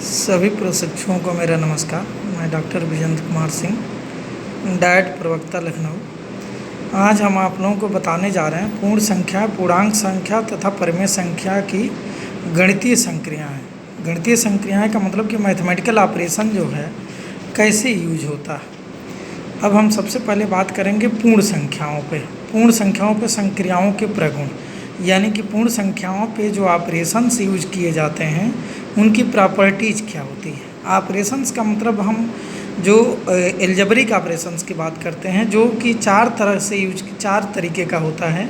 सभी प्रशिक्षुओं को मेरा नमस्कार। मैं डॉक्टर विजेंद्र कुमार सिंह, डाइट प्रवक्ता लखनऊ। आज हम आप लोगों को बताने जा रहे हैं पूर्ण संख्या, पूर्णांक संख्या तथा परिमेय संख्या की गणितीय संक्रियाएँ। गणितीय संक्रियाएँ का मतलब कि मैथमेटिकल ऑपरेशन जो है कैसे यूज होता है। अब हम सबसे पहले बात करेंगे पूर्ण संख्याओं पे। पूर्ण संख्याओं पे संक्रियाओं के प्रगुण, यानी कि पूर्ण संख्याओं पे जो ऑपरेशंस यूज किए जाते हैं उनकी प्रॉपर्टीज़ क्या होती है। ऑपरेशंस का मतलब हम जो एल्जेब्रिक ऑपरेशंस की बात करते हैं, जो कि चार तरीके का होता है।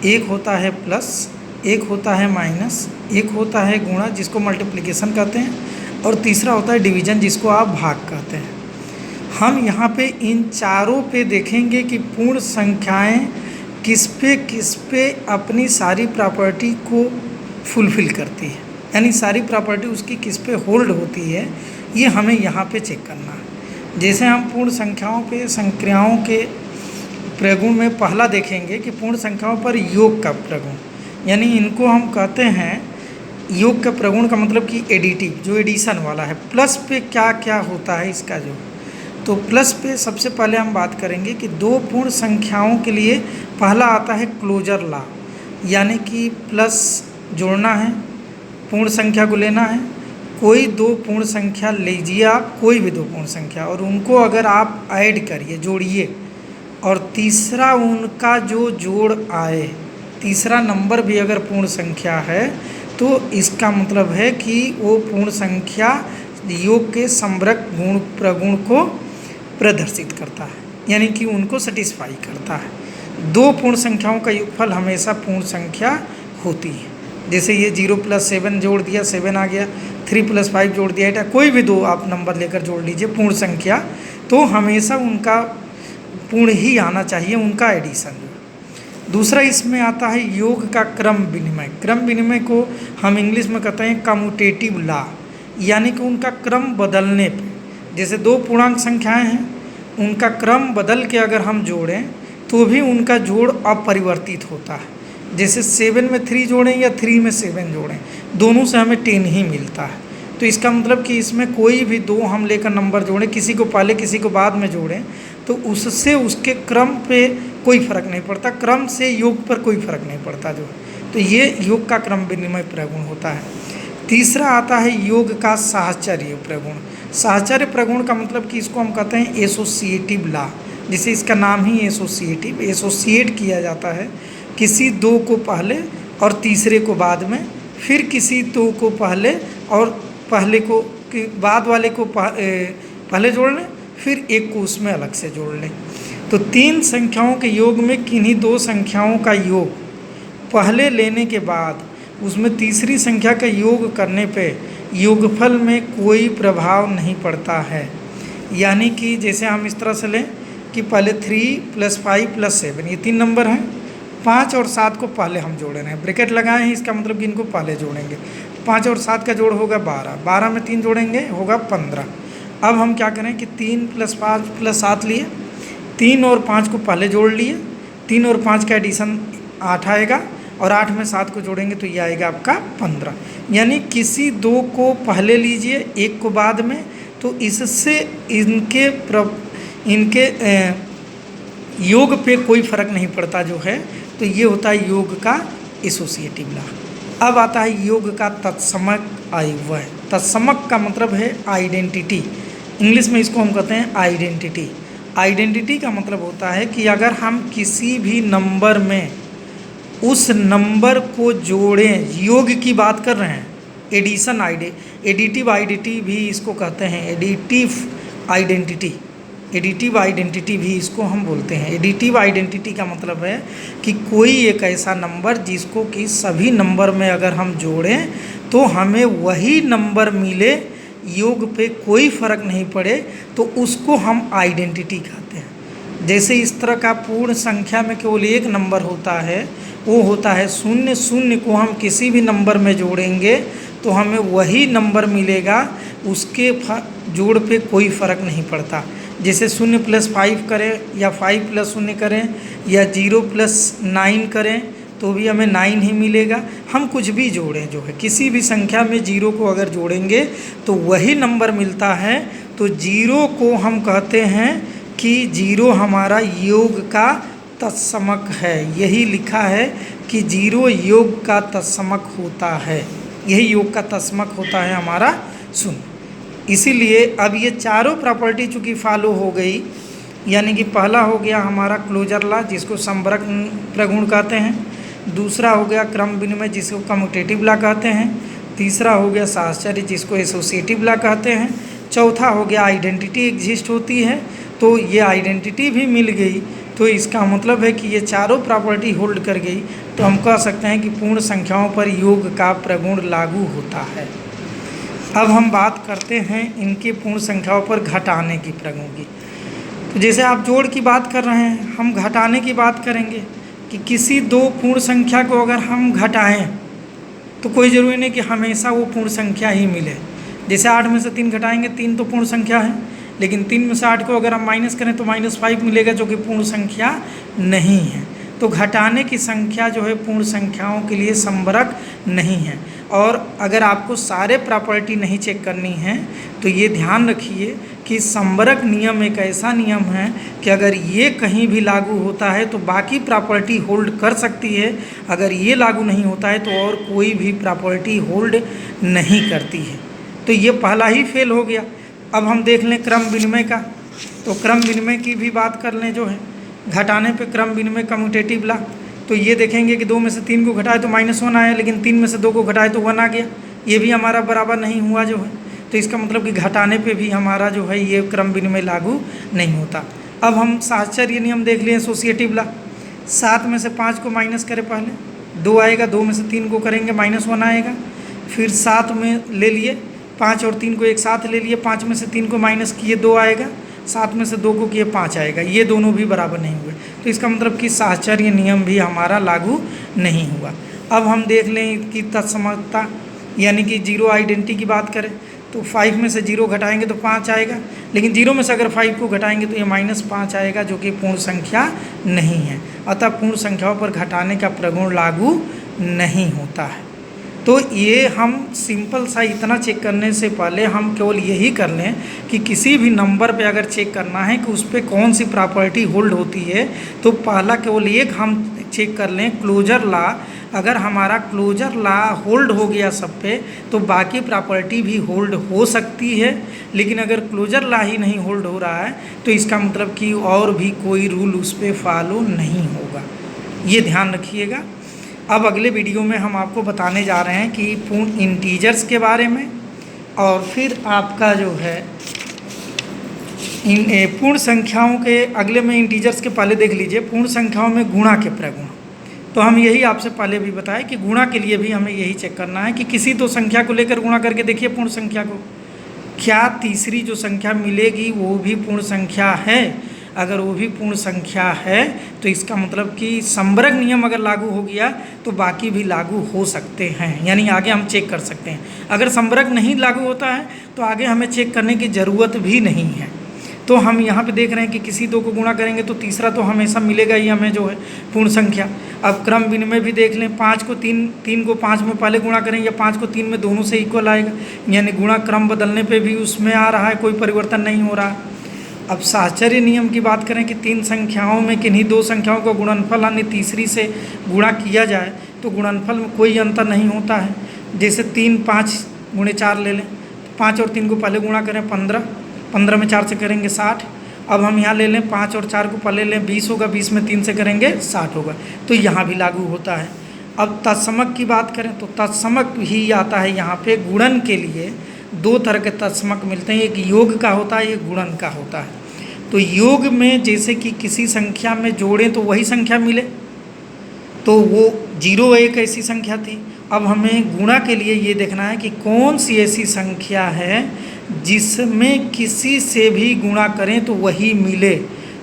एक होता है प्लस, एक होता है माइनस, एक होता है गुणा जिसको मल्टीप्लिकेशन कहते हैं, और तीसरा होता है डिवीजन जिसको आप भाग कहते हैं। हम यहाँ पे इन चारों पे देखेंगे कि पूर्ण संख्याएं किस पे अपनी सारी प्रॉपर्टी को फुलफ़िल करती है, यानी सारी प्रॉपर्टी उसकी किस पे होल्ड होती है, ये हमें यहाँ पे चेक करना है। जैसे हम पूर्ण संख्याओं पे संक्रियाओं के प्रगुण में पहला देखेंगे कि पूर्ण संख्याओं पर योग का प्रगुण, यानी इनको हम कहते हैं योग का प्रगुण का मतलब कि एडिटिव, जो एडिशन वाला है। प्लस पे क्या क्या होता है इसका जो, तो प्लस पे सबसे पहले हम बात करेंगे कि दो पूर्ण संख्याओं के लिए पहला आता है क्लोजर लॉ, यानी कि प्लस जोड़ना है, पूर्ण संख्या को लेना है। कोई दो पूर्ण संख्या लीजिए आप, कोई भी दो पूर्ण संख्या, और उनको अगर आप ऐड करिए, जोड़िए, और तीसरा उनका जो जोड़ आए, तीसरा नंबर भी अगर पूर्ण संख्या है तो इसका मतलब है कि वो पूर्ण संख्या योग के समग्र गुण प्रगुण को प्रदर्शित करता है, यानी कि उनको सेटिस्फाई करता है। दो पूर्ण संख्याओं का योगफल हमेशा पूर्ण संख्या होती है। जैसे ये 0 + 7 जोड़ दिया, 7 आ गया, 3 + 5 जोड़ दिया, 8, कोई भी दो आप नंबर लेकर जोड़ लीजिए पूर्ण संख्या, तो हमेशा उनका पूर्ण ही आना चाहिए, उनका एडिशन। दूसरा इसमें आता है योग का क्रम विनिमय। क्रम विनिमय को हम इंग्लिश में कहते हैं कम्यूटेटिव लॉ, यानी कि उनका क्रम बदलने पे, जैसे दो पूर्णांक संख्याएं हैं, उनका क्रम बदल के अगर हम जोड़ें तो भी उनका जोड़ अपरिवर्तित होता है। जैसे 7 में 3 जोड़ें या 3 में 7 जोड़ें, दोनों से हमें 10 ही मिलता है। तो इसका मतलब कि इसमें कोई भी दो हम लेकर नंबर जोड़ें, किसी को पहले किसी को बाद में जोड़ें, तो उससे उसके क्रम पे कोई फ़र्क नहीं पड़ता, क्रम से योग पर कोई फ़र्क नहीं पड़ता जो। तो ये योग का क्रम विनिमय प्रगुण होता है। तीसरा आता है योग का साहचर्य प्रगुण। साहचर्य प्रगुण का मतलब कि इसको हम कहते हैं एसोसिएटिव लॉ, जिसे इसका नाम ही एसोसिएटिव, एसोसिएट किया जाता है किसी दो को पहले और तीसरे को बाद में, फिर किसी दो को पहले और पहले को बाद वाले को पहले जोड़ लें, फिर एक को उसमें अलग से जोड़ लें। तो तीन संख्याओं के योग में किन्हीं दो संख्याओं का योग पहले लेने के बाद उसमें तीसरी संख्या का योग करने पे योगफल में कोई प्रभाव नहीं पड़ता है। यानी कि जैसे हम इस तरह से लें कि पहले 3 + 5 + 7, ये 3 नंबर हैं, 5 और 7 को पहले हम जोड़ रहे हैं, ब्रैकेट लगाए हैं, इसका मतलब कि इनको पहले जोड़ेंगे। 5 और 7 का जोड़ होगा 12, 12 में 3 जोड़ेंगे होगा 15। अब हम क्या करें कि 3 + 5 + 7 लिए, 3 और 5 को पहले जोड़ लिए, 3 और 5 का एडिशन 8 आएगा, और 8 में 7 को जोड़ेंगे तो ये आएगा आपका 15। यानी किसी दो को पहले लीजिए, एक को बाद में, तो इससे इनके योग पे कोई फ़र्क नहीं पड़ता जो है। तो ये होता है योग का एसोसिएटिव लॉ। अब आता है योग का तत्समक अव्यय। तत्समक का मतलब है आइडेंटिटी, इंग्लिश में इसको हम कहते हैं आइडेंटिटी। आइडेंटिटी का मतलब होता है कि अगर हम किसी भी नंबर में उस नंबर को जोड़ें, योग की बात कर रहे हैं, एडिशन एडिटिव आइडेंटिटी भी इसको कहते हैं, एडिटिव आइडेंटिटी भी इसको हम बोलते हैं। एडिटिव आइडेंटिटी का मतलब है कि कोई एक ऐसा नंबर जिसको कि सभी नंबर में अगर हम जोड़ें तो हमें वही नंबर मिले, योग पे कोई फ़र्क नहीं पड़े, तो उसको हम आइडेंटिटी कहते हैं। जैसे इस तरह का पूर्ण संख्या में केवल एक नंबर होता है, वो होता है 0। 0 को हम किसी भी नंबर में जोड़ेंगे तो हमें वही नंबर मिलेगा, उसके जोड़ पे कोई फ़र्क नहीं पड़ता। जैसे 0 + 5 करें या 5 + 0 करें या 0 + 9 करें, तो भी हमें 9 ही मिलेगा। हम कुछ भी जोड़ें जो है, किसी भी संख्या में 0 को अगर जोड़ेंगे तो वही नंबर मिलता है। तो 0 को हम कहते हैं कि 0 हमारा योग का तत्समक है। यही लिखा है कि 0 योग का तत्समक होता है, यही योग का तत्समक होता है हमारा 0। इसीलिए अब ये चारों प्रॉपर्टी चूँकि फॉलो हो गई, यानी कि पहला हो गया हमारा क्लोजर लॉ जिसको संवरक प्रगुण कहते हैं, दूसरा हो गया क्रम विनिमय जिसको कम्यूटेटिव लॉ कहते हैं, तीसरा हो गया साहचर्य जिसको एसोसिएटिव लॉ कहते हैं, चौथा हो गया आइडेंटिटी एग्जिस्ट होती है। तो ये आइडेंटिटी भी मिल गई, तो इसका मतलब है कि ये चारों प्रॉपर्टी होल्ड कर गई, तो हम कह सकते हैं कि पूर्ण संख्याओं पर योग का प्रगुण लागू होता है। अब हम बात करते हैं इनके पूर्ण संख्याओं पर घटाने की प्रगुण की। तो जैसे आप जोड़ की बात कर रहे हैं, हम घटाने की बात करेंगे कि किसी दो पूर्ण संख्या को अगर हम घटाएं तो कोई ज़रूरी नहीं कि हमेशा वो पूर्ण संख्या ही मिले। जैसे 8 में से 3 घटाएंगे, 3 तो पूर्ण संख्या है, लेकिन 3 में से 8 को अगर हम माइनस करें तो -5 मिलेगा जो कि पूर्ण संख्या नहीं है। तो घटाने की संख्या जो है पूर्ण संख्याओं के लिए संवरक नहीं है। और अगर आपको सारे प्रॉपर्टी नहीं चेक करनी है तो ये ध्यान रखिए कि संवरक नियम एक ऐसा नियम है कि अगर ये कहीं भी लागू होता है तो बाकी प्रॉपर्टी होल्ड कर सकती है, अगर ये लागू नहीं होता है तो और कोई भी प्रॉपर्टी होल्ड नहीं करती है। तो ये पहला ही फेल हो गया। अब हम देख लें क्रम विनिमय का, तो क्रम विनिमय की भी बात कर लें जो है, घटाने पे क्रम विनिमय कम्यूटेटिव लॉ। तो ये देखेंगे कि 2 में से 3 को घटाए तो -1 आया, लेकिन 3 में से 2 को घटाए तो 1 आ गया, ये भी हमारा बराबर नहीं हुआ जो है। तो इसका मतलब कि घटाने पे भी हमारा जो है ये क्रम विनिमय लागू नहीं होता। अब हम साहचर्य नियम देख लिए, एसोसिएटिव लॉ। 7 में से 5 को माइनस करें, पहले 2 आएगा, 2 में से 3 को करेंगे -1 आएगा, फिर 7 में ले लिए 5 और 3 को एक साथ ले लिए, 5 में से 3 को माइनस किए 2 आएगा, 7 में से 2 को किए 5 आएगा, ये दोनों भी बराबर नहीं हुए। तो इसका मतलब कि साहचर्य नियम भी हमारा लागू नहीं हुआ। अब हम देख लें कि तत्समकता, यानी कि 0 आइडेंटिटी की बात करें तो 5 में से 0 घटाएंगे तो 5 आएगा, लेकिन 0 में से अगर 5 को घटाएंगे तो ये -5 आएगा जो कि पूर्ण संख्या नहीं है। अतः पूर्ण संख्याओं पर घटाने का प्रगुण लागू नहीं होता है। तो ये हम सिंपल सा इतना चेक करने से पहले हम केवल यही कर लें कि किसी भी नंबर पे अगर चेक करना है कि उस पर कौन सी प्रॉपर्टी होल्ड होती है, तो पहला केवल एक हम चेक कर लें क्लोजर लॉ। अगर हमारा क्लोजर लॉ होल्ड हो गया सब पे तो बाकी प्रॉपर्टी भी होल्ड हो सकती है, लेकिन अगर क्लोजर लॉ ही नहीं होल्ड हो रहा है तो इसका मतलब कि और भी कोई रूल उस पर फॉलो नहीं होगा। ये ध्यान रखिएगा। अब अगले वीडियो में हम आपको बताने जा रहे हैं कि पूर्ण इंटीजर्स के बारे में, और फिर आपका जो है पूर्ण संख्याओं के, अगले में इंटीजर्स के पहले देख लीजिए पूर्ण संख्याओं में गुणा के प्रगुण। तो हम यही आपसे पहले भी बताए कि गुणा के लिए भी हमें यही चेक करना है कि किसी तो संख्या को लेकर गुणा करके देखिए पूर्ण संख्या को, क्या तीसरी जो संख्या मिलेगी वो भी पूर्ण संख्या है। अगर वो भी पूर्ण संख्या है तो इसका मतलब कि संवरक नियम अगर लागू हो गया तो बाकी भी लागू हो सकते हैं, यानी आगे हम चेक कर सकते हैं। अगर संवरक नहीं लागू होता है तो आगे हमें चेक करने की ज़रूरत भी नहीं है। तो हम यहाँ पे देख रहे हैं कि किसी दो को गुणा करेंगे तो तीसरा तो हमेशा मिलेगा ही हमें जो है पूर्ण संख्या। अब क्रम विनिमय भी देख लें, 5 को 3 को 5 में पहले गुणा करें या 5 को 3 में, दोनों से इक्वल आएगा, यानी गुणा क्रम बदलने पे भी उसमें आ रहा है, कोई परिवर्तन नहीं हो रहा। अब साहचर्य नियम की बात करें कि 3 संख्याओं में किन्हीं 2 संख्याओं का गुणनफल यानी तीसरी से गुणा किया जाए तो गुणनफल में कोई अंतर नहीं होता है। जैसे 3 5 गुणे 4 ले लें, 5 और 3 को पहले गुणा करें 15, 15 में 4 से करेंगे 60। अब हम यहाँ ले लें 5 और 4 को पहले लें 20 होगा, 20 में 3 से करेंगे 60 होगा, तो यहाँ भी लागू होता है। अब तत्समक की बात करें तो तत्समक ही आता है यहाँ पे। गुणन के लिए 2 तरह के तत्समक मिलते हैं, एक योग का होता है, एक गुणन का होता है। तो योग में जैसे कि किसी संख्या में जोड़ें तो वही संख्या मिले, तो वो 0 एक ऐसी संख्या थी। अब हमें गुणा के लिए ये देखना है कि कौन सी ऐसी संख्या है जिसमें किसी से भी गुणा करें तो वही मिले।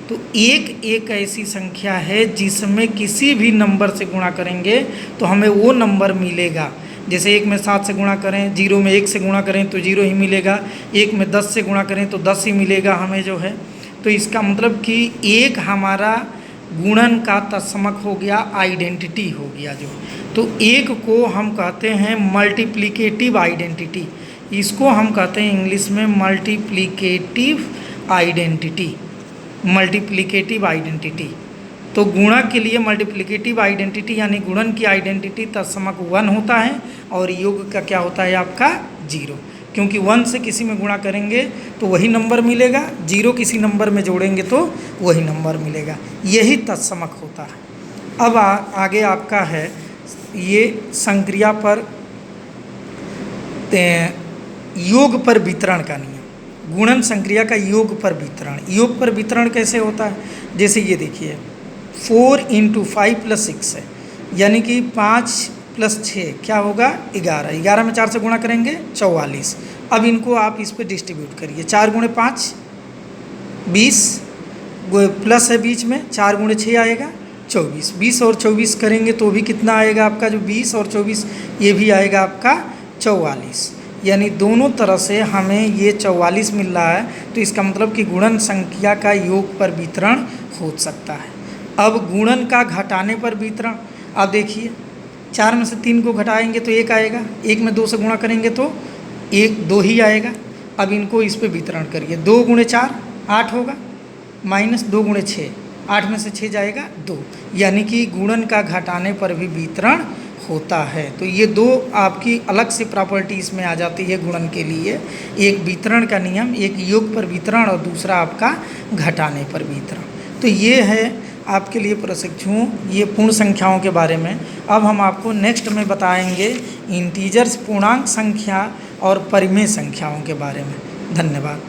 तो एक ऐसी संख्या है जिसमें किसी भी नंबर से गुणा करेंगे तो हमें वो नंबर मिलेगा। जैसे 1 में 7 से गुणा करें, 0 में 1 से गुणा करें तो 0 ही मिलेगा, 1 में 10 से गुणा करें तो 10 ही मिलेगा हमें जो है। तो इसका मतलब कि एक हमारा गुणन का तत्समक हो गया, आइडेंटिटी हो गया जो। तो एक को हम कहते हैं मल्टीप्लिकेटिव आइडेंटिटी, इसको हम कहते हैं इंग्लिश में मल्टीप्लिकेटिव आइडेंटिटी, मल्टीप्लिकेटिव आइडेंटिटी। तो गुणक के लिए मल्टीप्लिकेटिव आइडेंटिटी यानी गुणन की आइडेंटिटी तत्समक 1 होता है और योग का क्या होता है आपका 0, क्योंकि 1 से किसी में गुणा करेंगे तो वही नंबर मिलेगा, 0 किसी नंबर में जोड़ेंगे तो वही नंबर मिलेगा, यही तत्समक होता है। अब आगे आपका है ये संक्रिया पर योग पर वितरण का नियम। गुणन संक्रिया का योग पर वितरण, योग पर वितरण कैसे होता है, जैसे ये देखिए 4 × 5 + 6 है, यानी कि 5 + 6 क्या होगा 11, 11 में 4 से गुणा करेंगे 44। अब इनको आप इस पे डिस्ट्रीब्यूट करिए, 4 × 5 20, प्लस है बीच में, 4 × 6 आएगा 24, 20 और 24 करेंगे तो भी कितना आएगा आपका, जो 20 और 24 ये भी आएगा आपका 44, यानी दोनों तरह से हमें ये 44 मिल रहा है। तो इसका मतलब कि गुणन संख्या का योग पर वितरण हो सकता है। अब गुणन का घटाने पर वितरण, आप देखिए 4 में से 3 को घटाएंगे तो 1 आएगा, 1 में 2 से गुणा करेंगे तो 2 ही आएगा। अब इनको इस पे वितरण करिए, 2 × 4 8 होगा, -2 × 6 8 में से 6 जाएगा 2, यानी कि गुणन का घटाने पर भी वितरण होता है। तो ये 2 आपकी अलग से प्रॉपर्टी इसमें आ जाती है गुणन के लिए, एक वितरण का नियम, एक योग पर वितरण और दूसरा आपका घटाने पर वितरण। तो ये है आपके लिए प्रशिक्षु ये पूर्ण संख्याओं के बारे में। अब हम आपको नेक्स्ट में बताएंगे इंटीजर्स पूर्णांक संख्या और परिमेय संख्याओं के बारे में। धन्यवाद।